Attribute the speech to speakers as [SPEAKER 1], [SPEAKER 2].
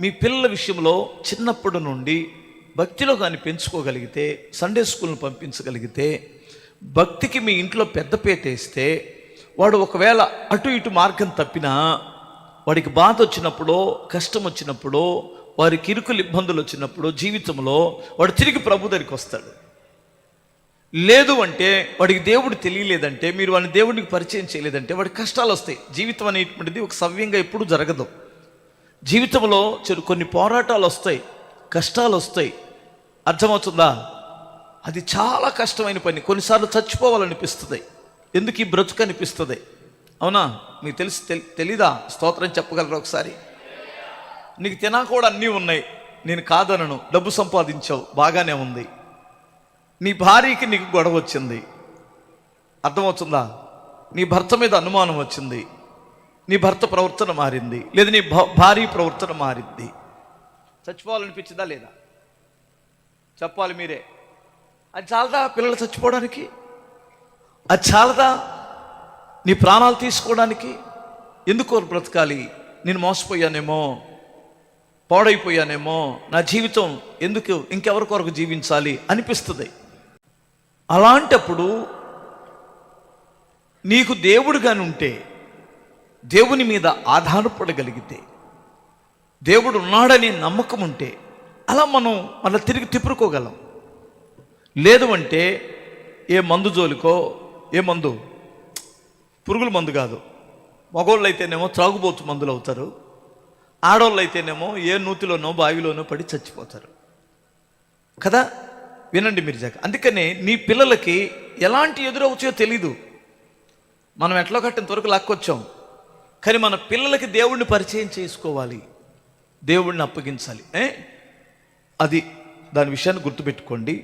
[SPEAKER 1] మీ పిల్లల విషయంలో చిన్నప్పటి నుండి భక్తిలో కానీ పెంచుకోగలిగితే, సండే స్కూల్ని పంపించగలిగితే, భక్తికి మీ ఇంట్లో పెద్దపీట వేస్తే, వాడు ఒకవేళ అటు ఇటు మార్గం తప్పినా, వాడికి బాధ వచ్చినప్పుడో, కష్టం వచ్చినప్పుడో, వారికి ఇరుకులు ఇబ్బందులు వచ్చినప్పుడు జీవితంలో వాడు తిరిగి ప్రభు దగ్గరికి వస్తాడు. లేదు అంటే వాడికి దేవుడు తెలియలేదంటే, మీరు వాడిని దేవుడికి పరిచయం చేయలేదంటే వాడికి కష్టాలు వస్తాయి. జీవితం అనేటువంటిది ఒక సవ్యంగా ఎప్పుడూ జరగదు. జీవితంలో కొన్ని పోరాటాలు వస్తాయి, కష్టాలు వస్తాయి. అర్థమవుతుందా? అది చాలా కష్టమైన పని. కొన్నిసార్లు చచ్చిపోవాలనిపిస్తుంది. ఎందుకు ఈ బ్రతుకు అనిపిస్తుంది. అవునా? మీకు తెలీదా? స్తోత్రం చెప్పగలరా ఒకసారి? నీకు తినా కూడా అన్నీ ఉన్నాయి, నేను కాదనను. డబ్బు సంపాదించావు, బాగానే ఉంది. నీ భార్యకి నీకు గొడవ వచ్చింది, అర్థమవుతుందా? నీ భర్త మీద అనుమానం వచ్చింది, నీ భర్త ప్రవర్తన మారింది, లేదా నీ భార్య ప్రవర్తన మారింది. చచ్చిపోవాలనిపించిందా లేదా? చెప్పాలి మీరే. అది చాలదా పిల్లలు చచ్చిపోవడానికి? అది చాలదా నీ ప్రాణాలు తీసుకోవడానికి? ఎందుకు బ్రతకాలి? నేను మోసపోయానేమో, పాడైపోయానేమో, నా జీవితం ఎందుకు ఇంకెవరి కొరకు జీవించాలి అనిపిస్తుంది. అలాంటప్పుడు నీకు దేవుడుగాని ఉంటే, దేవుని మీద ఆధారపడగలిగితే, దేవుడు ఉన్నాడని నమ్మకం ఉంటే, అలా మనం మళ్ళీ తిరిగి తిప్పుకోగలం. లేదు అంటే ఏ మందు జోలికో, ఏ మందు, పురుగుల మందు కాదు, మగోళ్ళు అయితేనేమో త్రాగుబోతు మందులు అవుతారు, ఆడవాళ్ళు అయితేనేమో ఏ నూతిలోనో బావిలోనో పడి చచ్చిపోతారు కదా. వినండి మీరు జాగ్రత్త. అందుకనే నీ పిల్లలకి ఎలాంటి ఎదురవుతాయో తెలీదు. మనం ఎట్లా కట్టినంత వరకు లాక్కొచ్చాం, కానీ మన పిల్లలకి దేవుణ్ణి పరిచయం చేసుకోవాలి, దేవుణ్ణి అప్పగించాలి. అది దాని విషయాన్ని గుర్తుపెట్టుకోండి.